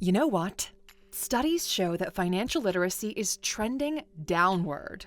You know what? Studies show that financial literacy is trending downward.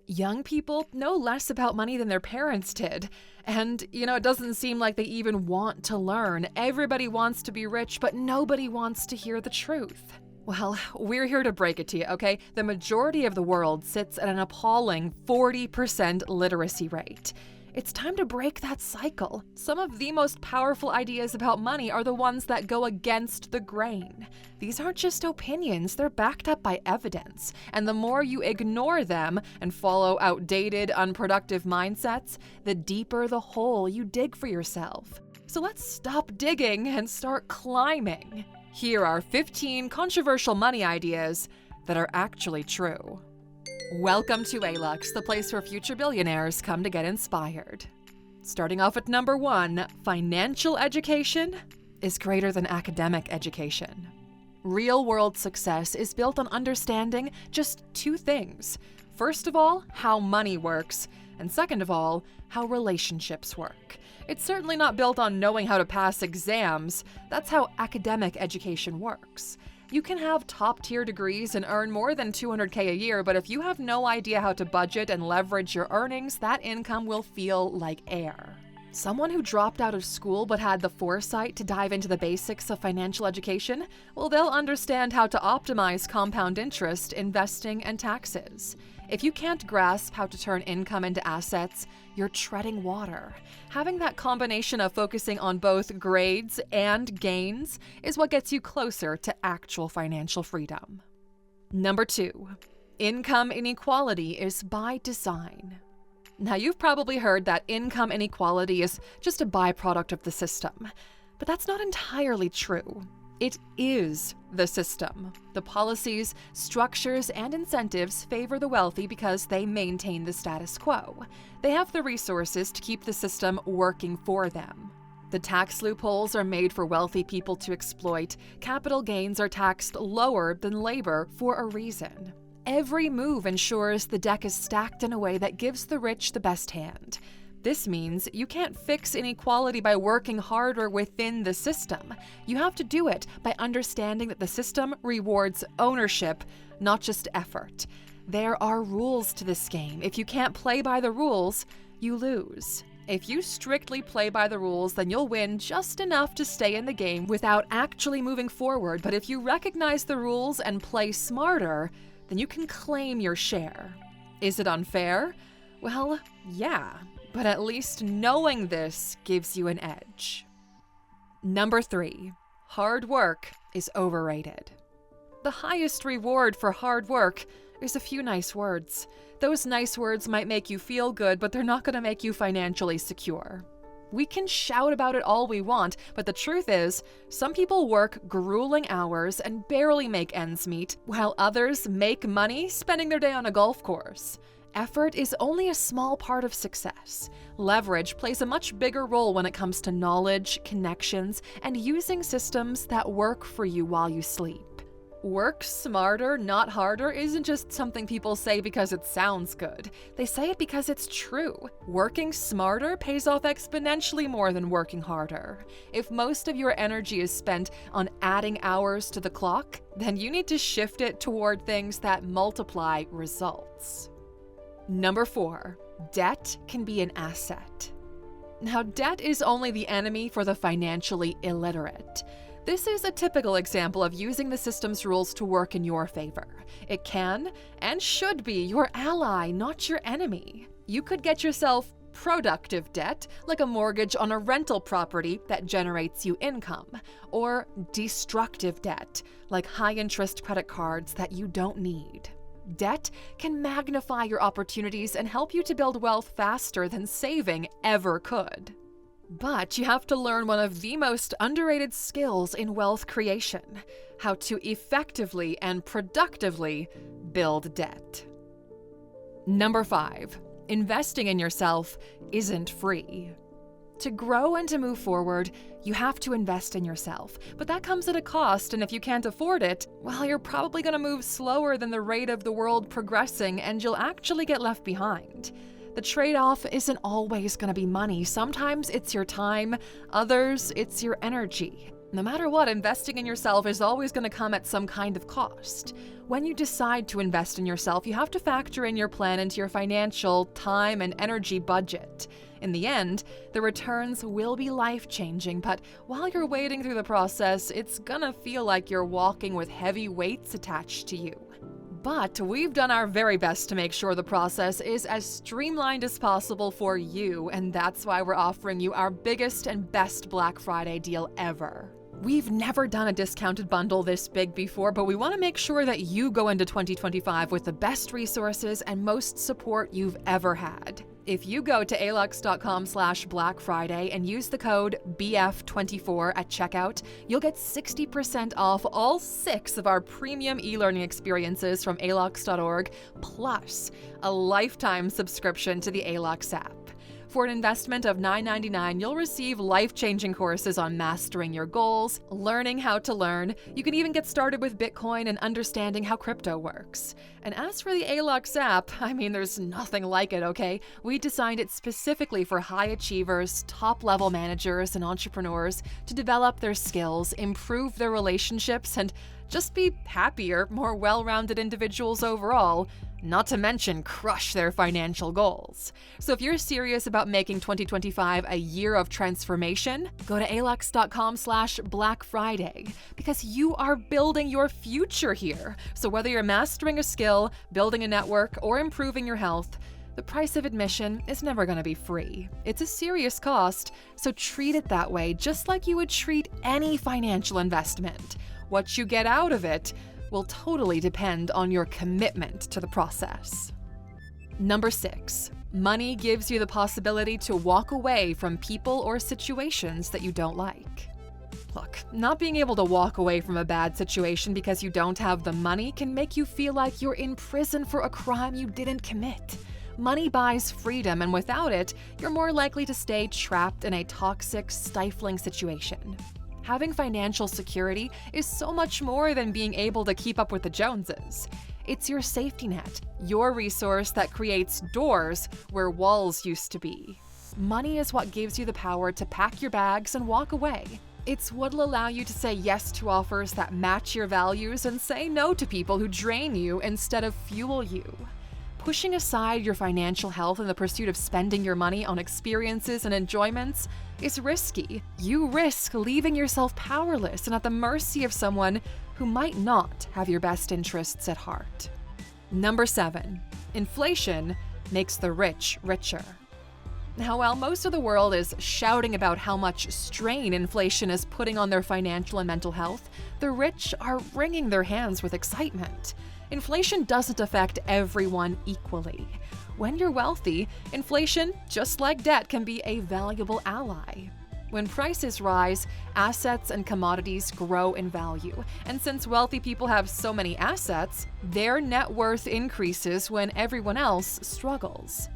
Young people know less about money than their parents did. And, it doesn't seem like they even want to learn. Everybody wants to be rich, but nobody wants to hear the truth. Well, we're here to break it to you, okay? The majority of the world sits at an appalling 40% literacy rate. It's time to break that cycle. Some of the most powerful ideas about money are the ones that go against the grain. These aren't just opinions, they're backed up by evidence. And the more you ignore them and follow outdated, unproductive mindsets, the deeper the hole you dig for yourself. So let's stop digging and start climbing. Here are 15 controversial money ideas that are actually true. Welcome to Alux, the place where future billionaires come to get inspired. Starting off at number 1, financial education is greater than academic education. Real-world success is built on understanding just 2 things. First of all, how money works, and second of all, how relationships work. It's certainly not built on knowing how to pass exams. That's how academic education works. You can have top-tier degrees and earn more than $200K a year, but if you have no idea how to budget and leverage your earnings, that income will feel like air. Someone who dropped out of school but had the foresight to dive into the basics of financial education, well, they'll understand how to optimize compound interest, investing, and taxes. If you can't grasp how to turn income into assets, you're treading water. Having that combination of focusing on both grades and gains is what gets you closer to actual financial freedom. Number 2, income inequality is by design. Now, you've probably heard that income inequality is just a byproduct of the system, but that's not entirely true. It is the system. The policies, structures, and incentives favor the wealthy because they maintain the status quo. They have the resources to keep the system working for them. The tax loopholes are made for wealthy people to exploit. Capital gains are taxed lower than labor for a reason. Every move ensures the deck is stacked in a way that gives the rich the best hand. This means you can't fix inequality by working harder within the system. You have to do it by understanding that the system rewards ownership, not just effort. There are rules to this game. If you can't play by the rules, you lose. If you strictly play by the rules, then you'll win just enough to stay in the game without actually moving forward. But if you recognize the rules and play smarter, then you can claim your share. Is it unfair? Well, yeah. But at least knowing this gives you an edge. Number 3, hard work is overrated. The highest reward for hard work is a few nice words. Those nice words might make you feel good, but they're not going to make you financially secure. We can shout about it all we want, but the truth is, some people work grueling hours and barely make ends meet, while others make money spending their day on a golf course. Effort is only a small part of success. Leverage plays a much bigger role when it comes to knowledge, connections, and using systems that work for you while you sleep. Work smarter, not harder isn't just something people say because it sounds good. They say it because it's true. Working smarter pays off exponentially more than working harder. If most of your energy is spent on adding hours to the clock, then you need to shift it toward things that multiply results. Number 4, debt can be an asset. Now, debt is only the enemy for the financially illiterate. This is a typical example of using the system's rules to work in your favor. It can and should be your ally, not your enemy. You could get yourself productive debt, like a mortgage on a rental property that generates you income, or destructive debt, like high-interest credit cards that you don't need. Debt can magnify your opportunities and help you to build wealth faster than saving ever could. But you have to learn one of the most underrated skills in wealth creation: how to effectively and productively build debt. Number 5, investing in yourself isn't free. To grow and to move forward, you have to invest in yourself, but that comes at a cost, and if you can't afford it, well, you're probably going to move slower than the rate of the world progressing, and you'll actually get left behind. The trade-off isn't always going to be money. Sometimes it's your time, others it's your energy. No matter what, investing in yourself is always going to come at some kind of cost. When you decide to invest in yourself, you have to factor in your plan into your financial, time, and energy budget. In the end, the returns will be life-changing, but while you're wading through the process, it's gonna feel like you're walking with heavy weights attached to you. But we've done our very best to make sure the process is as streamlined as possible for you, and that's why we're offering you our biggest and best Black Friday deal ever. We've never done a discounted bundle this big before, but we want to make sure that you go into 2025 with the best resources and most support you've ever had. If you go to Alux.com/Black Friday and use the code BF24 at checkout, you'll get 60% off all 6 of our premium e-learning experiences from Alux.org, plus a lifetime subscription to the Alux app. For an investment of $9.99, you'll receive life-changing courses on mastering your goals, learning how to learn. You can even get started with Bitcoin and understanding how crypto works. And as for the Alux app, there's nothing like it, okay? We designed it specifically for high achievers, top-level managers, and entrepreneurs to develop their skills, improve their relationships, and just be happier, more well-rounded individuals overall. Not to mention crush their financial goals. So if you're serious about making 2025 a year of transformation, go to Alux.com/Black Friday, because you are building your future here. So whether you're mastering a skill, building a network, or improving your health, the price of admission is never going to be free. It's a serious cost, so treat it that way, just like you would treat any financial investment. What you get out of it will totally depend on your commitment to the process. Number 6, money gives you the possibility to walk away from people or situations that you don't like. Look, not being able to walk away from a bad situation because you don't have the money can make you feel like you're in prison for a crime you didn't commit. Money buys freedom, and without it, you're more likely to stay trapped in a toxic, stifling situation. Having financial security is so much more than being able to keep up with the Joneses. It's your safety net, your resource that creates doors where walls used to be. Money is what gives you the power to pack your bags and walk away. It's what'll allow you to say yes to offers that match your values and say no to people who drain you instead of fuel you. Pushing aside your financial health in the pursuit of spending your money on experiences and enjoyments is risky. You risk leaving yourself powerless and at the mercy of someone who might not have your best interests at heart. Number 7, inflation makes the rich richer. Now, while most of the world is shouting about how much strain inflation is putting on their financial and mental health, the rich are wringing their hands with excitement. Inflation doesn't affect everyone equally. When you're wealthy, inflation, just like debt, can be a valuable ally. When prices rise, assets and commodities grow in value. And since wealthy people have so many assets, their net worth increases when everyone else struggles.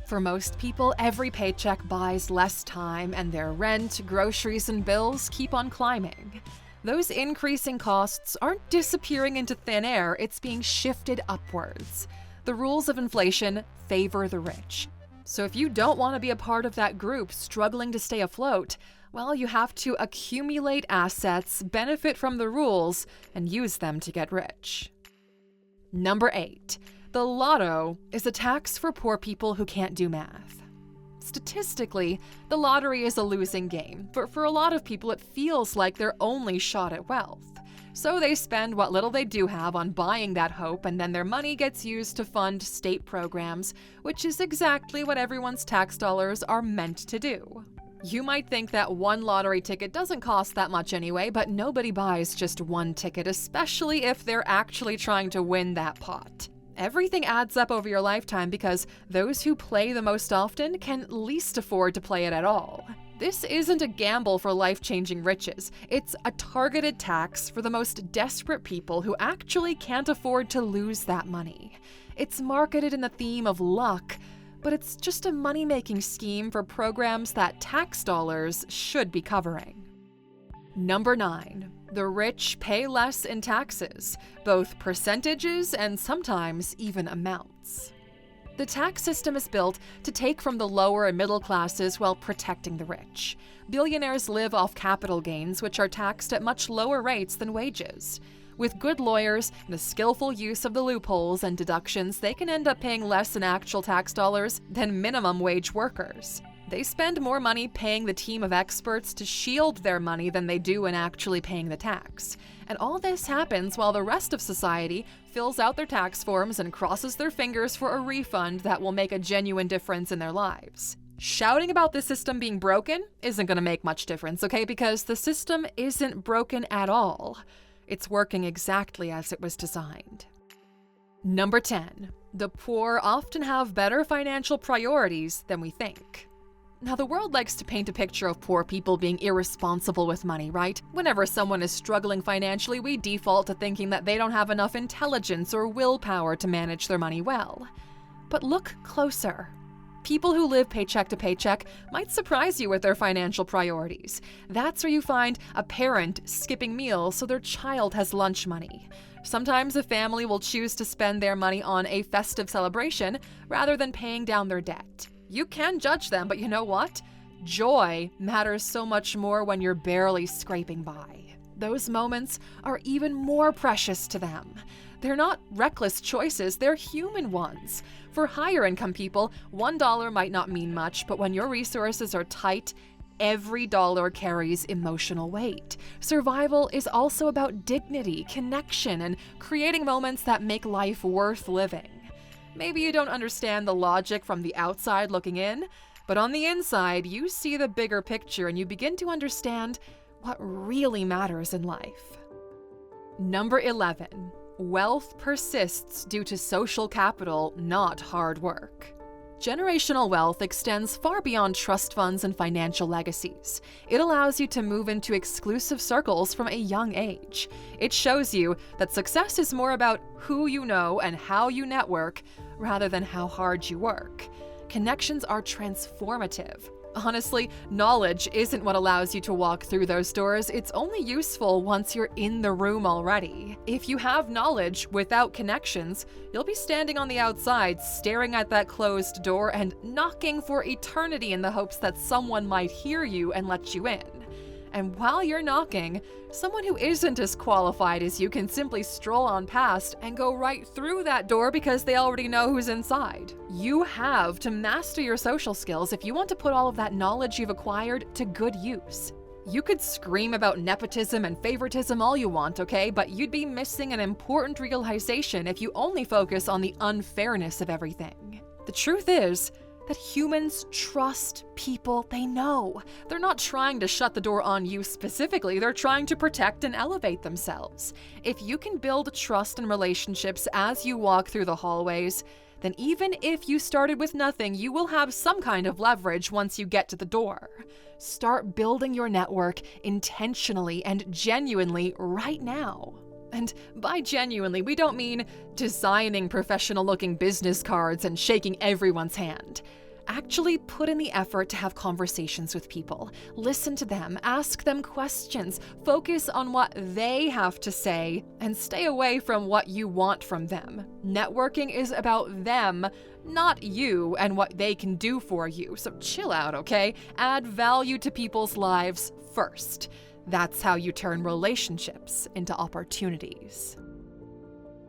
For most people, every paycheck buys less time, and their rent, groceries, and bills keep on climbing. Those increasing costs aren't disappearing into thin air, it's being shifted upwards. The rules of inflation favor the rich. So if you don't want to be a part of that group struggling to stay afloat, well, you have to accumulate assets, benefit from the rules, and use them to get rich. Number 8, the lotto is a tax for poor people who can't do math. Statistically, the lottery is a losing game, but for a lot of people it feels like their only shot at wealth. So they spend what little they do have on buying that hope, and then their money gets used to fund state programs, which is exactly what everyone's tax dollars are meant to do. You might think that one lottery ticket doesn't cost that much anyway, but nobody buys just one ticket, especially if they're actually trying to win that pot. Everything adds up over your lifetime because those who play the most often can least afford to play it at all. This isn't a gamble for life-changing riches. It's a targeted tax for the most desperate people who actually can't afford to lose that money. It's marketed in the theme of luck, but it's just a money-making scheme for programs that tax dollars should be covering. Number 9, the rich pay less in taxes, both percentages and sometimes even amounts. The tax system is built to take from the lower and middle classes while protecting the rich. Billionaires live off capital gains, which are taxed at much lower rates than wages. With good lawyers and a skillful use of the loopholes and deductions, they can end up paying less in actual tax dollars than minimum wage workers. They spend more money paying the team of experts to shield their money than they do in actually paying the tax. And all this happens while the rest of society fills out their tax forms and crosses their fingers for a refund that will make a genuine difference in their lives. Shouting about the system being broken isn't going to make much difference, okay? Because the system isn't broken at all. It's working exactly as it was designed. Number 10. The poor often have better financial priorities than we think. Now, the world likes to paint a picture of poor people being irresponsible with money, right? Whenever someone is struggling financially, we default to thinking that they don't have enough intelligence or willpower to manage their money well. But look closer. People who live paycheck to paycheck might surprise you with their financial priorities. That's where you find a parent skipping meals so their child has lunch money. Sometimes a family will choose to spend their money on a festive celebration rather than paying down their debt. You can judge them, but you know what? Joy matters so much more when you're barely scraping by. Those moments are even more precious to them. They're not reckless choices, they're human ones. For higher income people, $1 might not mean much, but when your resources are tight, every dollar carries emotional weight. Survival is also about dignity, connection, and creating moments that make life worth living. Maybe you don't understand the logic from the outside looking in, but on the inside, you see the bigger picture and you begin to understand what really matters in life. Number 11. Wealth persists due to social capital, not hard work. Generational wealth extends far beyond trust funds and financial legacies. It allows you to move into exclusive circles from a young age. It shows you that success is more about who you know and how you network rather than how hard you work. Connections are transformative. Honestly, knowledge isn't what allows you to walk through those doors. It's only useful once you're in the room already. If you have knowledge without connections, you'll be standing on the outside, staring at that closed door and knocking for eternity in the hopes that someone might hear you and let you in. And while you're knocking, someone who isn't as qualified as you can simply stroll on past and go right through that door because they already know who's inside. You have to master your social skills if you want to put all of that knowledge you've acquired to good use. You could scream about nepotism and favoritism all you want, okay? But you'd be missing an important realization if you only focus on the unfairness of everything. The truth is that humans trust people they know. They're not trying to shut the door on you specifically, they're trying to protect and elevate themselves. If you can build trust and relationships as you walk through the hallways, then even if you started with nothing, you will have some kind of leverage once you get to the door. Start building your network intentionally and genuinely right now. And by genuinely, we don't mean designing professional-looking business cards and shaking everyone's hand. Actually put in the effort to have conversations with people. Listen to them, ask them questions, focus on what they have to say, and stay away from what you want from them. Networking is about them, not you and what they can do for you. So chill out, okay? Add value to people's lives first. That's how you turn relationships into opportunities.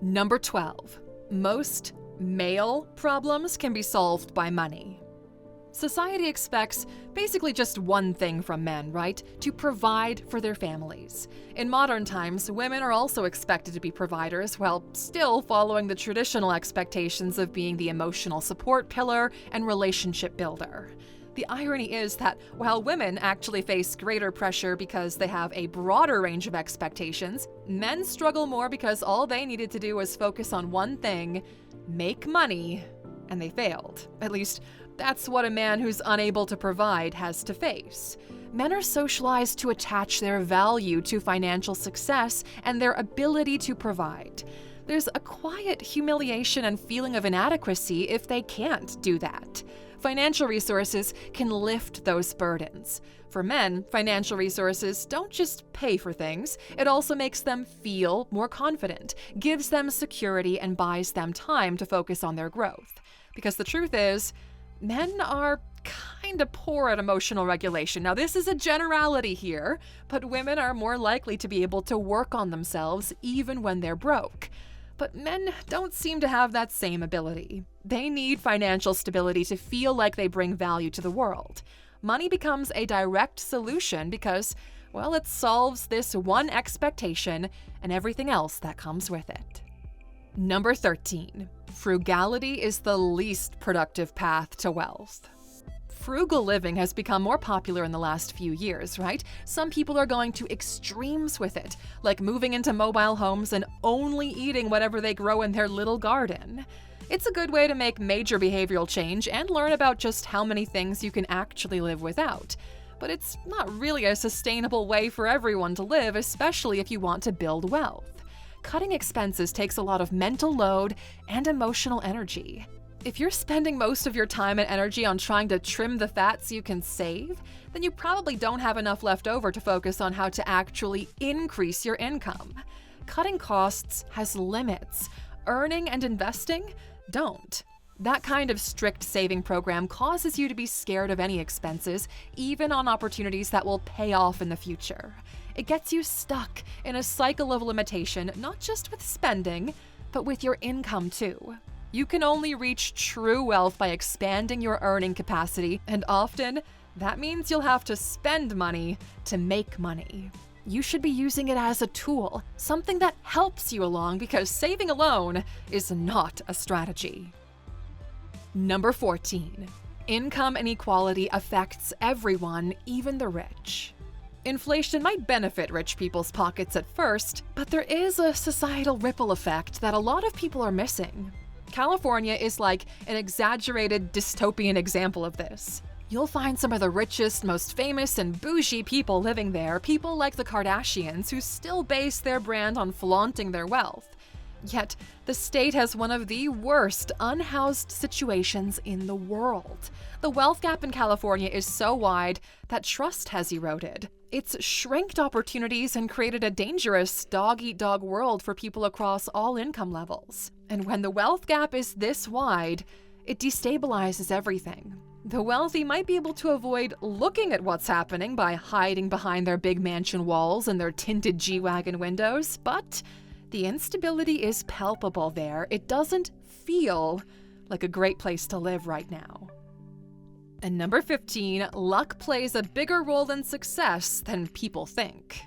Number 12. Most male problems can be solved by money. Society expects basically just one thing from men, right? To provide for their families. In modern times, women are also expected to be providers while still following the traditional expectations of being the emotional support pillar and relationship builder. The irony is that while women actually face greater pressure because they have a broader range of expectations, men struggle more because all they needed to do was focus on one thing, make money, and they failed. At least, that's what a man who's unable to provide has to face. Men are socialized to attach their value to financial success and their ability to provide. There's a quiet humiliation and feeling of inadequacy if they can't do that. Financial resources can lift those burdens. For men, financial resources don't just pay for things, it also makes them feel more confident, gives them security, and buys them time to focus on their growth. Because the truth is, men are kind of poor at emotional regulation. Now, this is a generality here, but women are more likely to be able to work on themselves even when they're broke. But men don't seem to have that same ability. They need financial stability to feel like they bring value to the world. Money becomes a direct solution because, well, it solves this one expectation and everything else that comes with it. Number 13. Frugality is the least productive path to wealth. Frugal living has become more popular in the last few years, right? Some people are going to extremes with it, like moving into mobile homes and only eating whatever they grow in their little garden. It's a good way to make major behavioral change and learn about just how many things you can actually live without. But it's not really a sustainable way for everyone to live, especially if you want to build wealth. Cutting expenses takes a lot of mental load and emotional energy. If you're spending most of your time and energy on trying to trim the fat so you can save, then you probably don't have enough left over to focus on how to actually increase your income. Cutting costs has limits. Earning and investing don't. That kind of strict saving program causes you to be scared of any expenses, even on opportunities that will pay off in the future. It gets you stuck in a cycle of limitation, not just with spending, but with your income too. You can only reach true wealth by expanding your earning capacity, and often that means you'll have to spend money to make money. You should be using it as a tool, something that helps you along, because saving alone is not a strategy. Number 14. Income inequality affects everyone, even the rich. Inflation might benefit rich people's pockets at first, but there is a societal ripple effect that a lot of people are missing. California is like an exaggerated dystopian example of this. You'll find some of the richest, most famous, and bougie people living there, people like the Kardashians, who still base their brand on flaunting their wealth. Yet, the state has one of the worst unhoused situations in the world. The wealth gap in California is so wide that trust has eroded. It's shrinked opportunities and created a dangerous dog-eat-dog world for people across all income levels. And when the wealth gap is this wide, it destabilizes everything. The wealthy might be able to avoid looking at what's happening by hiding behind their big mansion walls and their tinted G-Wagon windows, but the instability is palpable there. It doesn't feel like a great place to live right now. And number 15, luck plays a bigger role in success than people think.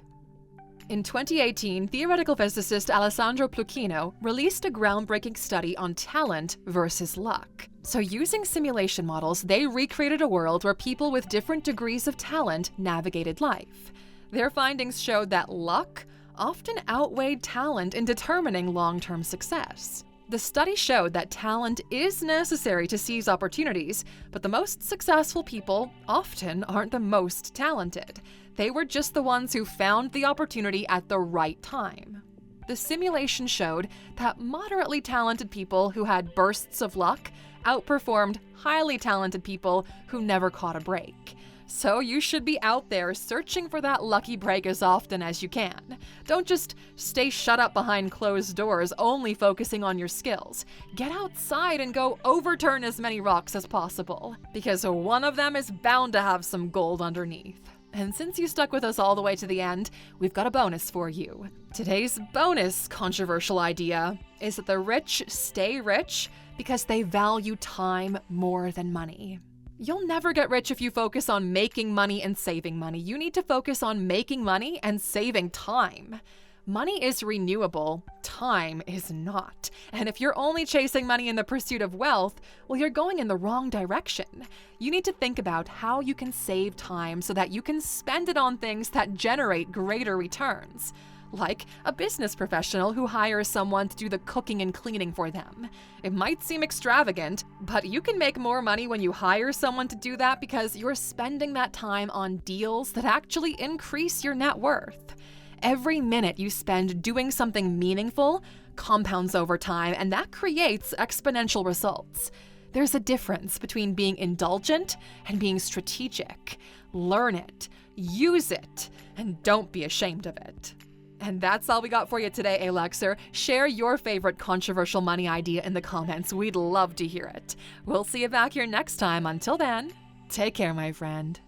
In 2018, theoretical physicist Alessandro Plukino released a groundbreaking study on talent versus luck. So using simulation models, they recreated a world where people with different degrees of talent navigated life. Their findings showed that luck often outweighed talent in determining long-term success. The study showed that talent is necessary to seize opportunities, but the most successful people often aren't the most talented. They were just the ones who found the opportunity at the right time. The simulation showed that moderately talented people who had bursts of luck outperformed highly talented people who never caught a break. So you should be out there searching for that lucky break as often as you can. Don't just stay shut up behind closed doors, only focusing on your skills. Get outside and go overturn as many rocks as possible, because one of them is bound to have some gold underneath. And since you stuck with us all the way to the end, we've got a bonus for you. Today's bonus controversial idea is that the rich stay rich because they value time more than money. You'll never get rich if you focus on making money and saving money. You need to focus on making money and saving time. Money is renewable, time is not. And if you're only chasing money in the pursuit of wealth, well, you're going in the wrong direction. You need to think about how you can save time so that you can spend it on things that generate greater returns. Like a business professional who hires someone to do the cooking and cleaning for them. It might seem extravagant, but you can make more money when you hire someone to do that because you're spending that time on deals that actually increase your net worth. Every minute you spend doing something meaningful compounds over time, and that creates exponential results. There's a difference between being indulgent and being strategic. Learn it, use it, and don't be ashamed of it. And that's all we got for you today, Aluxer. Share your favorite controversial money idea in the comments. We'd love to hear it. We'll see you back here next time. Until then, take care, my friend.